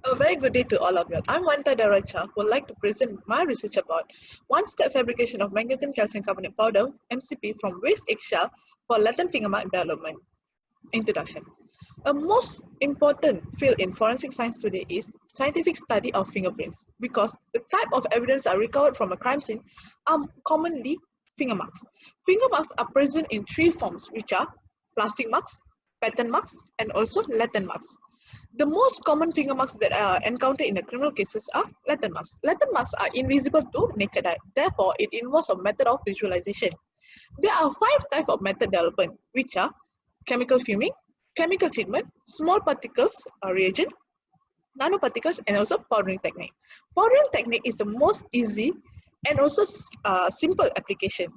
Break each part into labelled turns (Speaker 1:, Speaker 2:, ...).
Speaker 1: A very good day to all of you. I'm Vanta Daracha, who would like to present my research about one-step fabrication of magnesium calcium carbonate powder (MCP) from waste eggshell for latent finger mark development. Introduction. A most important field in forensic science today is scientific study of fingerprints because the type of evidence are recovered from a crime scene are commonly finger marks. Finger marks are present in three forms, which are plastic marks, pattern marks, and also latent marks. The most common finger marks that are encountered in the criminal cases are latent marks. Latent marks are invisible to naked eye. Therefore, it involves a method of visualization. There are five types of method development, which are chemical fuming, chemical treatment, small particles reagent, nanoparticles, and also powdering technique. Powdering technique is the most easy and also simple application.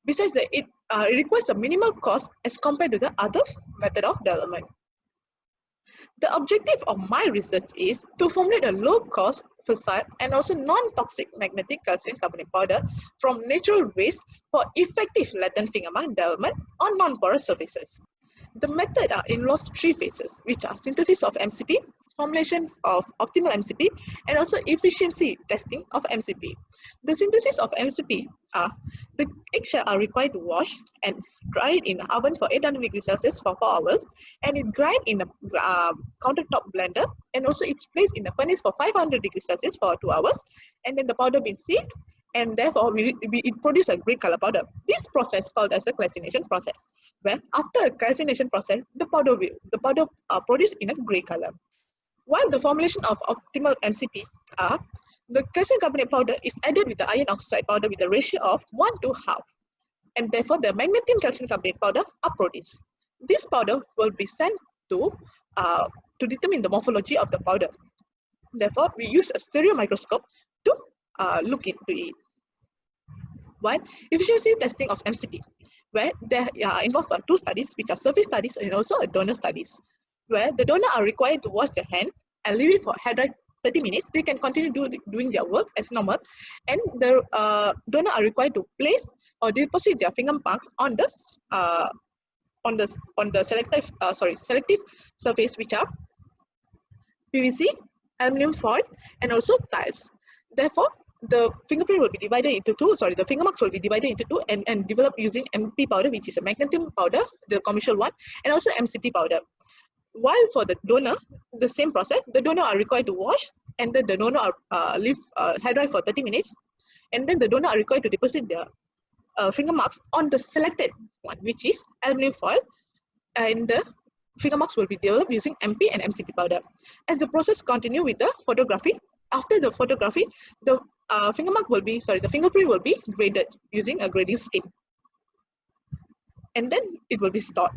Speaker 1: Besides that, it requires a minimal cost as compared to the other method of development. The objective of my research is to formulate a low-cost, facile, and also non-toxic magnetic calcium carbonate powder from natural waste for effective latent finger mark development on non-porous surfaces. The method involves three phases, which are synthesis of MCP, formulation of optimal MCP, and also efficiency testing of MCP. The synthesis of MCP are the eggshell are required to wash and dry it in the oven for 800 degrees Celsius for 4 hours, and it grind in a countertop blender, and also it's placed in the furnace for 500 degrees Celsius for 2 hours, and then the powder being sieved, and therefore it produces a gray color powder. This process called as a calcination process, where after a calcination process, the powder produced in a gray color. While the formulation of optimal MCP are, the calcium carbonate powder is added with the iron oxide powder with a ratio of 1 to half, and therefore the magnesium calcium carbonate powder are produced. This powder will be sent to determine the morphology of the powder. Therefore, we use a stereo microscope to look into it. One, efficiency testing of MCP, where there involve two studies, which are surface studies and also a donor studies, where the donor are required to wash their hand and leave it for hair dry 30 minutes. They can continue doing their work as normal, and the donor are required to place or deposit their finger marks on the selective surface, which are PVC, aluminum foil, and also tiles. Therefore, the fingerprint will be divided into two, the finger marks will be divided into two and developed using MP powder, which is a magnesium powder, the commercial one, and also MCP powder. While for the donor, the same process, the donor are required to wash, and then the donor are leave hair dry for 30 minutes, and then the donor are required to deposit their finger marks on the selected one, which is aluminum foil, and the finger marks will be developed using MP and MCP powder. As the process continue with the photography, after the photography, the fingerprint will be graded using a grading scheme, and then it will be stored.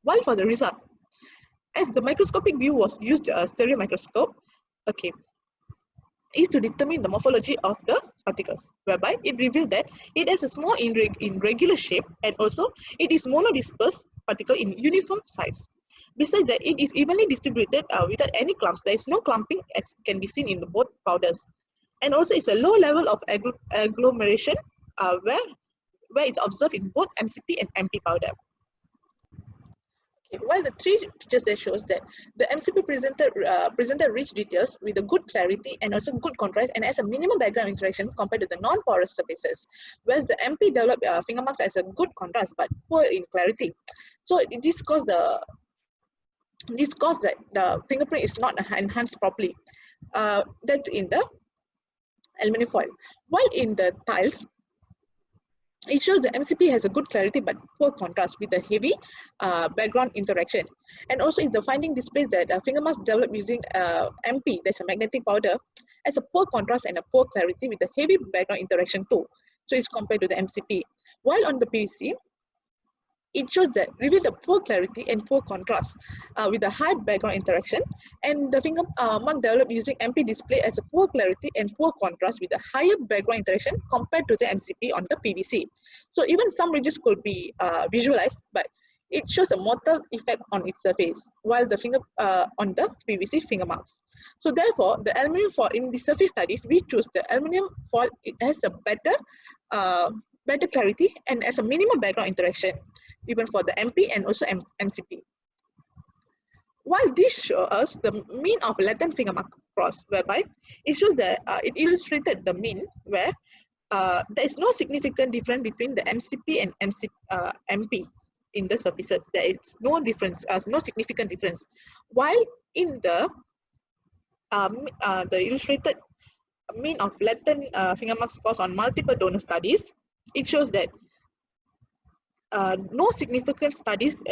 Speaker 1: While for the result, as the microscopic view was used a stereo microscope, okay, is to determine the morphology of the particles, whereby it revealed that it has a small irregular shape, and also it is monodispersed particle in uniform size. Besides that, it is evenly distributed without any clumps. There is no clumping as can be seen in the both powders, and also it's a low level of agglomeration where it's observed in both MCP and MP powder. Okay, while the three pictures there shows that the MCP presented rich details with a good clarity and also good contrast and has a minimum background interaction compared to the non-porous surfaces, whereas the MP developed finger marks as a good contrast but poor in clarity. So this caused that the fingerprint is not enhanced properly. That's in the aluminum foil. While in the tiles, it shows the MCP has a good clarity but poor contrast with a heavy background interaction. And also in the finding displays that finger marks developed using MP, that's a magnetic powder, has a poor contrast and a poor clarity with a heavy background interaction too. So it's compared to the MCP. While on the PVC, it shows that revealed a poor clarity and poor contrast with a high background interaction, and the finger mark developed using MP display as a poor clarity and poor contrast with a higher background interaction compared to the MCP on the PVC. So even some ridges could be visualized, but it shows a mottled effect on its surface, while the finger on the PVC finger marks. So therefore, the aluminum foil in the surface studies, we choose the aluminum foil. It has a better clarity and as a minimal background interaction, even for the MP and also MCP. While this shows us the mean of latent finger mark cross, whereby it shows that it illustrated the mean where there is no significant difference between the MCP and MP in the surfaces. There is no difference, no significant difference. While in the illustrated mean of latent finger mark scores on multiple donor studies, it shows that no significant studies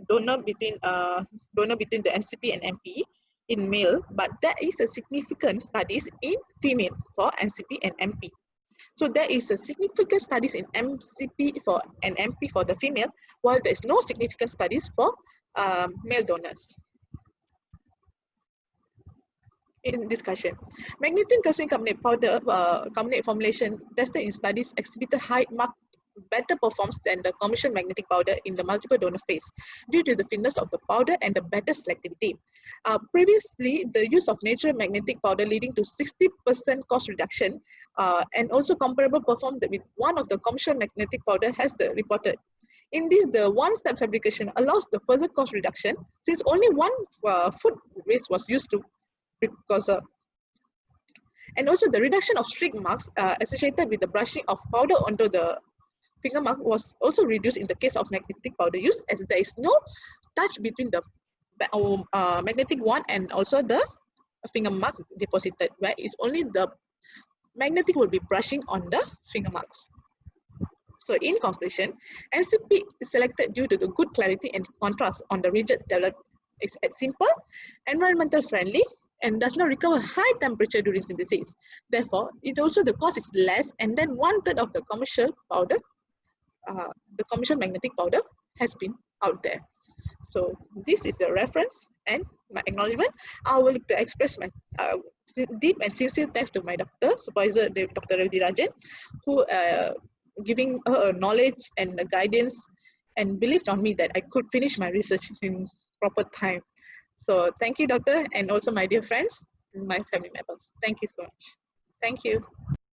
Speaker 1: donor between the MCP and MP in male, but there is a significant studies in female for MCP and MP. So there is a significant studies in MCP for and MP for the female, while there is no significant studies for male donors. In discussion, magnetine calcium carbonate powder carbonate formulation tested in studies exhibited high marked better performs than the commercial magnetic powder in the multiple donor phase due to the thinness of the powder and the better selectivity. Previously, the use of natural magnetic powder leading to 60% cost reduction and also comparable perform with one of the commercial magnetic powder has the reported. In this, the one-step fabrication allows the further cost reduction since only one foot waste was used to precursor. And also the reduction of streak marks associated with the brushing of powder onto the finger mark was also reduced in the case of magnetic powder use, as there is no touch between the magnetic one and also the finger mark deposited, where it's only the magnetic will be brushing on the finger marks. So in conclusion, MCP is selected due to the good clarity and contrast on the rigid developed. It's simple, environmental friendly, and does not require high temperature during synthesis. Therefore, it also the cost is less, and then 1/3 of the commercial powder, the commercial magnetic powder has been out there. So this is the reference and my acknowledgement. I will like to express my deep and sincere thanks to my doctor, supervisor, Dr. Ravi Rajan, who giving her knowledge and guidance and believed on me that I could finish my research in proper time. So thank you, doctor, and also my dear friends and my family members. Thank you so much. Thank you.